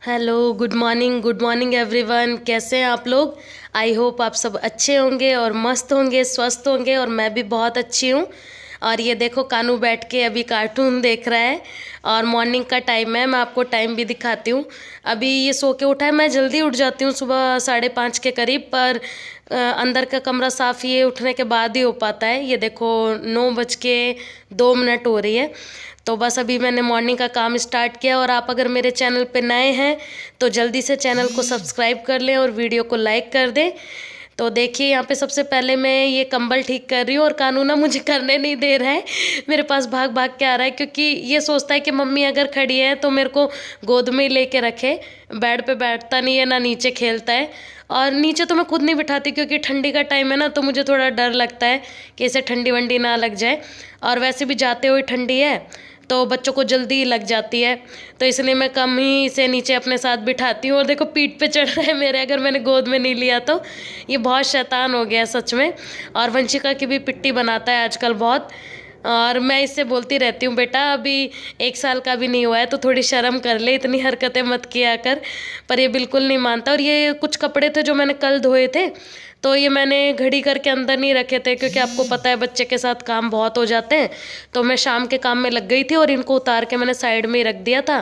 Hello, good morning everyone. कैसे हैं आप लोग? आई होप आप सब अच्छे होंगे और मस्त होंगे, स्वस्थ होंगे, और मैं भी बहुत अच्छी हूँ। और ये देखो, कानू बैठ के अभी कार्टून देख रहा है और मॉर्निंग का टाइम है। मैं आपको टाइम भी दिखाती हूँ। अभी ये सो के उठा है। मैं जल्दी उठ जाती हूँ सुबह 5:30 के करीब, पर अंदर का कमरा साफ़ ये उठने के बाद ही हो पाता है। ये देखो, 9:02 हो रही है। तो बस अभी मैंने मॉर्निंग का काम स्टार्ट किया। और आप अगर मेरे चैनल पे नए हैं तो जल्दी से चैनल को सब्सक्राइब कर लें और वीडियो को लाइक कर दें। तो देखिए, यहाँ पे सबसे पहले मैं ये कंबल ठीक कर रही हूँ और कानू ना मुझे करने नहीं दे रहा है। मेरे पास भाग भाग के आ रहा है, क्योंकि ये सोचता है कि मम्मी अगर खड़ी है तो मेरे को गोद में ही लेके रखे। बेड पे बैठता नहीं है, ना नीचे खेलता है। और नीचे तो मैं खुद नहीं बिठाती, क्योंकि ठंडी का टाइम है ना, तो मुझे थोड़ा डर लगता है कि इसे ठंडी वंडी ना लग जाए। और वैसे भी जाते हुए ठंडी है तो बच्चों को जल्दी लग जाती है, तो इसलिए मैं कम ही इसे नीचे अपने साथ बिठाती हूँ। और देखो, पीठ पे चढ़ रहा है मेरे, अगर मैंने गोद में नहीं लिया तो। ये बहुत शैतान हो गया है सच में। और वंशिका की भी पिट्टी बनाता है आजकल बहुत। और मैं इससे बोलती रहती हूँ, बेटा अभी 1 साल का भी नहीं हुआ है तो थोड़ी शर्म कर ले, इतनी हरकतें मत किया कर। पर ये बिल्कुल नहीं मानता। और ये कुछ कपड़े थे जो मैंने कल धोए थे, तो ये मैंने घड़ी करके अंदर नहीं रखे थे, क्योंकि आपको पता है बच्चे के साथ काम बहुत हो जाते हैं। तो मैं शाम के काम में लग गई थी और इनको उतार के मैंने साइड में ही रख दिया था।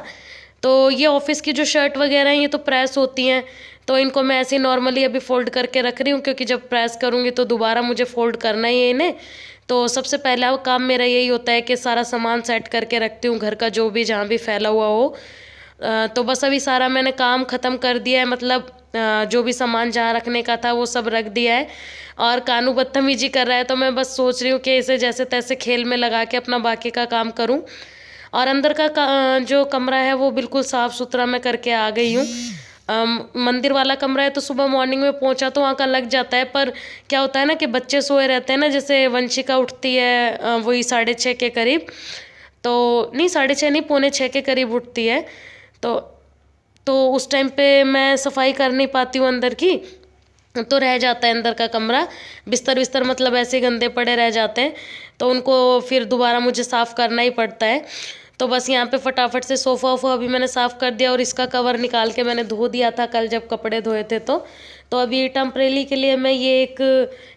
तो ये ऑफिस की जो शर्ट वगैरह हैं ये तो प्रेस होती हैं, तो इनको मैं ऐसे ही नॉर्मली अभी फ़ोल्ड करके रख रही हूँ, क्योंकि जब प्रेस करूँगी तो दोबारा मुझे फ़ोल्ड करना ही है इन्हें। तो सबसे पहला काम मेरा यही होता है कि सारा सामान सेट करके रखती हूँ, घर का जो भी जहाँ भी फैला हुआ हो। तो बस अभी सारा मैंने काम ख़त्म कर दिया है, मतलब जो भी सामान जहाँ रखने का था वो सब रख दिया है। और कानू बदतमीजी कर रहा है, तो मैं बस सोच रही हूँ कि इसे जैसे तैसे खेल में लगा के अपना बाकी का काम करूँ। और अंदर का जो कमरा है वो बिल्कुल साफ़ सुथरा मैं करके आ गई हूँ। मंदिर वाला कमरा है तो सुबह मॉर्निंग में पहुंचा तो वहाँ का लग जाता है, पर क्या होता है ना कि बच्चे सोए रहते हैं ना, जैसे वंशिका उठती है वही 6:30 के करीब। तो नहीं, 6:30 नहीं, 5:45 के करीब उठती है। तो उस टाइम पे मैं सफाई कर नहीं पाती हूँ अंदर की, तो रह जाता है अंदर का कमरा। बिस्तर बिस्तर मतलब ऐसे गंदे पड़े रह जाते हैं, तो उनको फिर दोबारा मुझे साफ़ करना ही पड़ता है। तो बस यहाँ पे फटाफट से सोफ़ा वोफ़ा अभी मैंने साफ़ कर दिया, और इसका कवर निकाल के मैंने धो दिया था कल जब कपड़े धोए थे। तो अभी टेम्परेली के लिए मैं ये एक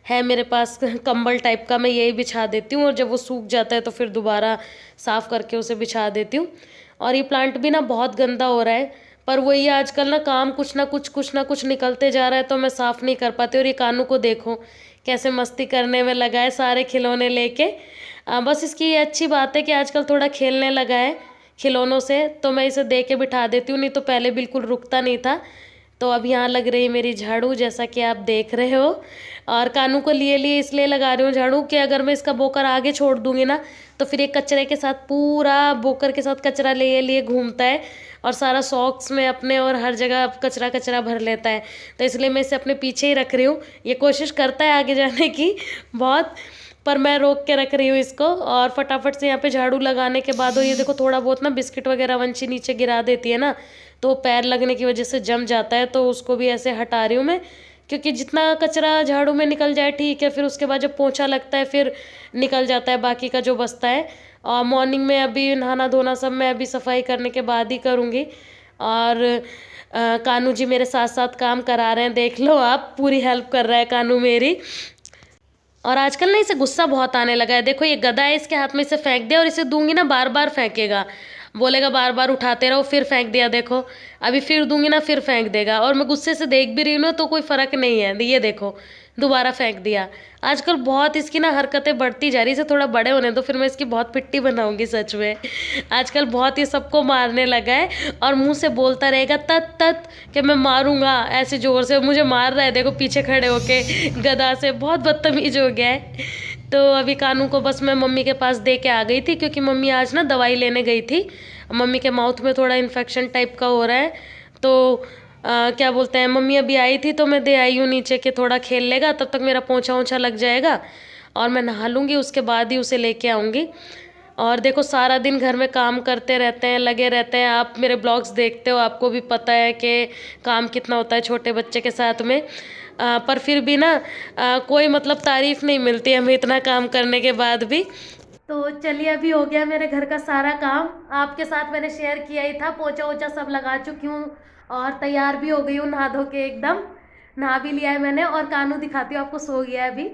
है मेरे पास कंबल टाइप का, मैं यही बिछा देती हूँ, और जब वो सूख जाता है तो फिर दोबारा साफ़ करके उसे बिछा देती हूँ। और ये प्लांट भी ना बहुत गंदा हो रहा है, पर वही आजकल ना काम कुछ ना कुछ निकलते जा रहा है, तो मैं साफ़ नहीं कर पाती। और ये कानू को देखो कैसे मस्ती करने में लगा है सारे खिलौने लेके। बस इसकी ये अच्छी बात है कि आजकल थोड़ा खेलने लगा है खिलौनों से, तो मैं इसे दे के बिठा देती हूँ, नहीं तो पहले बिल्कुल रुकता नहीं था। तो अब यहाँ लग रही है मेरी झाड़ू, जैसा कि आप देख रहे हो। और कानू को लिए लिए इसलिए लगा रही हूँ झाड़ू कि अगर मैं इसका बोकर आगे छोड़ दूंगी ना, तो फिर ये कचरे के साथ, पूरा बोकर के साथ कचरा लिए लिए घूमता है, और सारा सॉक्स में अपने और हर जगह कचरा कचरा भर लेता है। तो इसलिए मैं इसे अपने पीछे ही रख रही हूँ। ये कोशिश करता है आगे जाने की बहुत, पर मैं रोक के रख रही हूँ इसको। और फटाफट से यहाँ पे झाड़ू लगाने के बाद, और ये देखो थोड़ा बहुत ना बिस्किट वगैरह वंशी नीचे गिरा देती है ना, तो पैर लगने की वजह से जम जाता है, तो उसको भी ऐसे हटा रही हूँ मैं, क्योंकि जितना कचरा झाड़ू में निकल जाए ठीक है, फिर उसके बाद जब पोंछा लगता है फिर निकल जाता है बाकी का जो बचता है। और मॉर्निंग में अभी नहाना धोना सब मैं अभी सफाई करने के बाद ही करूँगी। और कानू जी मेरे साथ साथ काम करा रहे हैं, देख लो आप, पूरी हेल्प कर रहा है कानू मेरी। और आजकल ना इसे गुस्सा बहुत आने लगा है। देखो, ये गदा है इसके हाथ में, इसे फेंक दिया, और इसे दूंगी ना बार बार फेंकेगा, बोलेगा बार बार उठाते रहो, फिर फेंक दिया। देखो, अभी फिर दूंगी ना फिर फेंक देगा, और मैं गुस्से से देख भी रही हूँ ना तो कोई फर्क नहीं है। ये देखो, दोबारा फेंक दिया। आजकल बहुत इसकी ना हरकतें बढ़ती जा रही। इसे थोड़ा बड़े होने दो, फिर मैं इसकी बहुत पिट्टी बनाऊंगी सच में। आजकल बहुत ही सबको मारने लगा है, और मुंह से बोलता रहेगा तत तत कि मैं मारूंगा, ऐसे जोर से मुझे मार रहा है। देखो पीछे खड़े होके गदा से, बहुत बदतमीज हो गया है। तो अभी कानू को बस मैं मम्मी के पास दे के आ गई थी, क्योंकि मम्मी आज ना दवाई लेने गई थी। मम्मी के माउथ में थोड़ा इन्फेक्शन टाइप का हो रहा है, तो क्या बोलते हैं, मम्मी अभी आई थी तो मैं दे आई हूँ नीचे के, थोड़ा खेल लेगा, तब तक मेरा पोंछा ओछा लग जाएगा, और मैं नहा लूँगी, उसके बाद ही उसे लेके आऊँगी। और देखो, सारा दिन घर में काम करते रहते हैं, लगे रहते हैं। आप मेरे ब्लॉग्स देखते हो, आपको भी पता है कि काम कितना होता है छोटे बच्चे के साथ में। पर फिर भी ना कोई मतलब तारीफ़ नहीं मिलती हमें इतना काम करने के बाद भी। तो चलिए, अभी हो गया मेरे घर का सारा काम, आपके साथ मैंने शेयर किया ही था, पोंछा ओछा सब लगा चुकी हूँ, और तैयार भी हो गई हूँ नहा धो के एकदम। नहा भी लिया है मैंने और कानू दिखाती हूँ आपको, सो गया है अभी।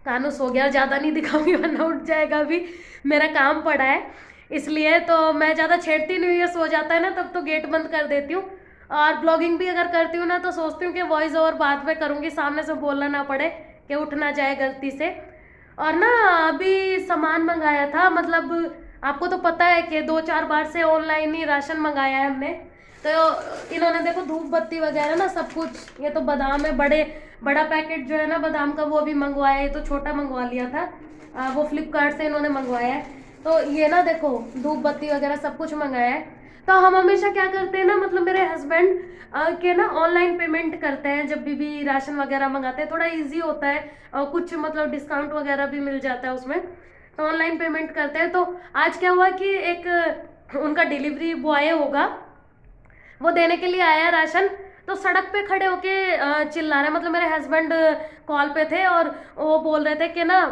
कानू सो गया, ज़्यादा नहीं दिखाऊंगी वरना उठ जाएगा अभी, मेरा काम पड़ा है इसलिए। तो मैं ज़्यादा छेड़ती नहीं हूँ, ये सो जाता है ना तब तो गेट बंद कर देती हूँ। और ब्लॉगिंग भी अगर करती हूँ ना तो सोचती हूँ कि वॉइस ओवर बाद में करूँगी, सामने से बोलना ना पड़े कि उठ ना जाए गलती से। और ना अभी सामान मंगाया था, मतलब आपको तो पता है कि 2-4 बार से ऑनलाइन ही राशन मंगाया है हमने। तो इन्होंने देखो धूप बत्ती वगैरह ना सब कुछ, ये तो बादाम है, बड़ा पैकेट जो है ना बादाम का वो भी मंगवाया है, तो छोटा मंगवा लिया था वो फ्लिपकार्ट से इन्होंने मंगवाया है। तो ये ना देखो धूप बत्ती वगैरह सब कुछ मंगाया है। तो हम हमेशा क्या करते हैं ना, मतलब मेरे हस्बैंड के ना ऑनलाइन पेमेंट करते हैं जब भी राशन वगैरह मंगाते हैं, थोड़ा इजी होता है और कुछ मतलब डिस्काउंट वगैरह भी मिल जाता है उसमें, तो ऑनलाइन पेमेंट करते हैं। तो आज क्या हुआ कि एक उनका डिलीवरी बॉय होगा, वो देने के लिए आया राशन, तो सड़क पे खड़े होके चिल्ला रहे हैं, मतलब मेरे हस्बैंड कॉल पे थे और वो बोल रहे थे कि ना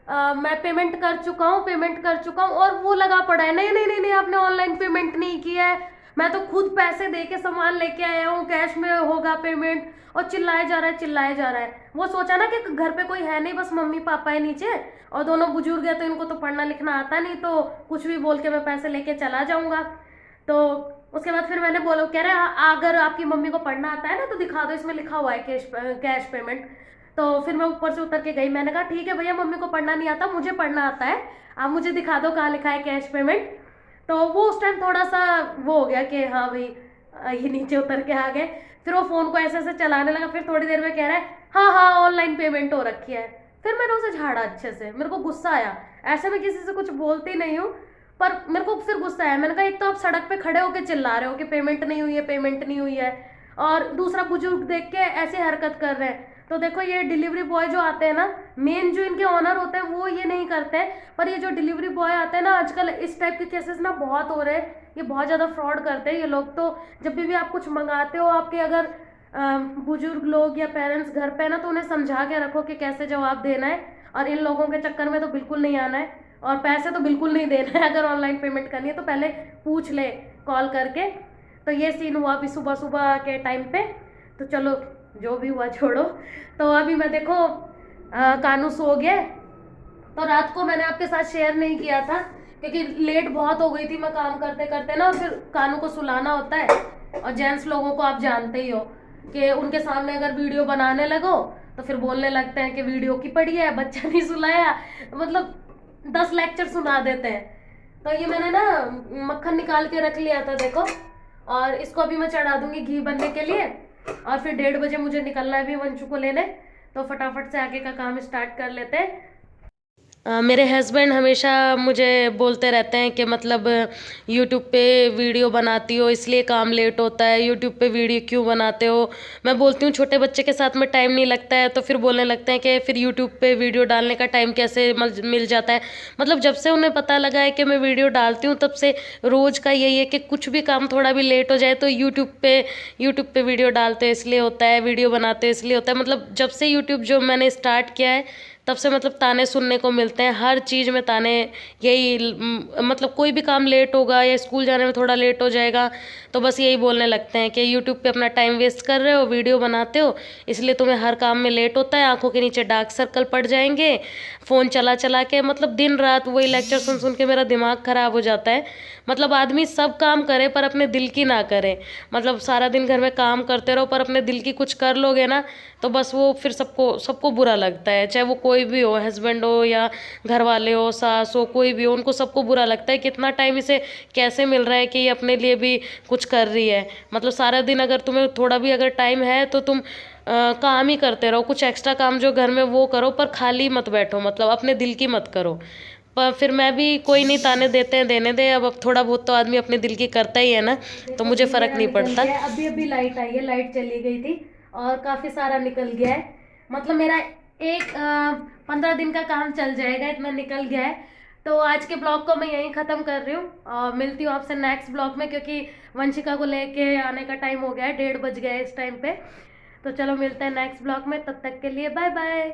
मैं पेमेंट कर चुका हूँ, पेमेंट कर चुका हूँ। और वो लगा पड़ा है, नहीं नहीं नहीं नहीं आपने ऑनलाइन पेमेंट नहीं किया है, मैं तो खुद पैसे दे के सामान लेके आया हूँ, कैश में होगा पेमेंट। और चिल्लाया जा रहा है, चिल्लाया जा रहा है। वो सोचा ना कि घर पे कोई है नहीं, बस मम्मी पापा है नीचे और दोनों बुजुर्ग है, तो इनको तो पढ़ना लिखना आता नहीं, तो कुछ भी बोल के मैं पैसे लेके चला जाऊंगा। तो उसके बाद फिर मैंने बोला, कह रहे अगर आपकी मम्मी को पढ़ना आता है ना तो दिखा दो, इसमें लिखा हुआ है कैश पेमेंट। तो फिर मैं ऊपर से उतर के गई, मैंने कहा ठीक है भैया मम्मी को पढ़ना नहीं आता, मुझे पढ़ना आता है, आप मुझे दिखा दो कहाँ लिखा है कैश पेमेंट। तो वो उस टाइम थोड़ा सा वो हो गया कि हाँ भाई ये नीचे उतर के आ गए। फिर वो फोन को ऐसे ऐसे चलाने लगा, फिर थोड़ी देर में कह रहा है हाँ हाँ ऑनलाइन पेमेंट हो रखी है। फिर मैंने उसे झाड़ा अच्छे से, मेरे को गुस्सा आया, ऐसे मैं किसी से कुछ बोलती नहीं हूँ, पर मेरे को फिर गुस्सा आया। मैंने कहा एक तो आप सड़क पे खड़े होके चिल्ला रहे हो कि पेमेंट नहीं हुई है, पेमेंट नहीं हुई है, और दूसरा बुजुर्ग देख के ऐसे हरकत कर रहे हैं। तो देखो ये डिलीवरी बॉय जो आते हैं ना, मेन जो इनके ऑनर होते हैं वो ये नहीं करते हैं, पर ये जो डिलीवरी बॉय आते हैं ना, आजकल इस टाइप के केसेस ना बहुत हो रहे हैं, ये बहुत ज़्यादा फ्रॉड करते हैं ये लोग। तो जब भी आप कुछ मंगाते हो, आपके अगर बुजुर्ग लोग या पेरेंट्स घर पे ना, तो उन्हें समझा के रखो कि कैसे जवाब देना है, और इन लोगों के चक्कर में तो बिल्कुल नहीं आना है, और पैसे तो बिल्कुल नहीं देना है। अगर ऑनलाइन पेमेंट करनी है तो पहले पूछ ले कॉल करके। तो ये सीन हुआ अभी सुबह सुबह के टाइम पे। तो चलो जो भी हुआ छोड़ो। तो अभी मैं देखो कानू सो गया, तो रात को मैंने आपके साथ शेयर नहीं किया था क्योंकि लेट बहुत हो गई थी मैं काम करते करते ना, और फिर कानू को सुलाना होता है। और जेंट्स लोगों को आप जानते ही हो कि उनके सामने अगर वीडियो बनाने लगो तो फिर बोलने लगते हैं कि वीडियो की पड़ी है, बच्चा नहीं सुलाया, मतलब 10 लेक्चर सुना देते हैं। तो ये मैंने ना मक्खन निकाल के रख लिया था देखो, और इसको अभी मैं चढ़ा दूंगी घी बनने के लिए, और फिर 1:30 बजे मुझे निकलना है भी वंशु को लेने। तो फटाफट से आगे का काम स्टार्ट कर लेते हैं। मेरे हस्बैंड हमेशा मुझे बोलते रहते हैं कि मतलब यूट्यूब पे वीडियो बनाती हो इसलिए काम लेट होता है, यूट्यूब पे वीडियो क्यों बनाते हो। मैं बोलती हूँ छोटे बच्चे के साथ में टाइम नहीं लगता है, तो फिर बोलने लगते हैं कि फिर यूट्यूब पे वीडियो डालने का टाइम कैसे मिल जाता है। मतलब जब से उन्हें पता लगा है कि मैं वीडियो डालती हूँ, तब से रोज़ का यही है कि कुछ भी काम थोड़ा भी लेट हो जाए तो यूट्यूब पे वीडियो डालते हैं इसलिए होता है, वीडियो बनाते हैं इसलिए होता है। मतलब जब से यूट्यूब जो मैंने स्टार्ट किया है तब से मतलब ताने सुनने को मिलते हैं, हर चीज़ में ताने। यही मतलब कोई भी काम लेट होगा या स्कूल जाने में थोड़ा लेट हो जाएगा तो बस यही बोलने लगते हैं कि यूट्यूब पे अपना टाइम वेस्ट कर रहे हो, वीडियो बनाते हो इसलिए तुम्हें हर काम में लेट होता है, आंखों के नीचे डार्क सर्कल पड़ जाएंगे, फ़ोन चला चला के। मतलब दिन रात वही लेक्चर सुन सुन के मेरा दिमाग ख़राब हो जाता है। मतलब आदमी सब काम करे पर अपने दिल की ना करे। मतलब सारा दिन घर में काम करते रहो पर अपने दिल की कुछ कर लोगे ना तो बस वो फिर सबको बुरा लगता है, चाहे वो कोई भी हो, हस्बैंड हो या घर वाले हो, सास हो, कोई भी हो, उनको सबको बुरा लगता है। कितना टाइम इसे कैसे मिल रहा है कि ये अपने लिए भी कुछ कर रही है। मतलब सारा दिन अगर तुम्हें थोड़ा भी अगर टाइम है तो तुम काम ही करते रहो, कुछ एक्स्ट्रा काम जो घर में वो करो, पर खाली मत बैठो, मतलब अपने दिल की मत करो। पर फिर मैं भी कोई नहीं, ताने देते हैं देने दे, अब थोड़ा बहुत तो आदमी अपने दिल की करता ही है ना, तो मुझे फ़र्क नहीं पड़ता। अभी अभी लाइट आई है, लाइट चली गई थी और काफ़ी सारा निकल गया है। मतलब मेरा एक 15 दिन का काम चल जाएगा, इतना निकल गया है। तो आज के ब्लॉग को मैं यहीं ख़त्म कर रही हूँ और मिलती हूँ आपसे नेक्स्ट ब्लॉग में, क्योंकि वंशिका को लेके आने का टाइम हो गया है, 1:30 बज गया है इस टाइम पे। तो चलो मिलते हैं नेक्स्ट ब्लॉग में, तब तक के लिए बाय बाय।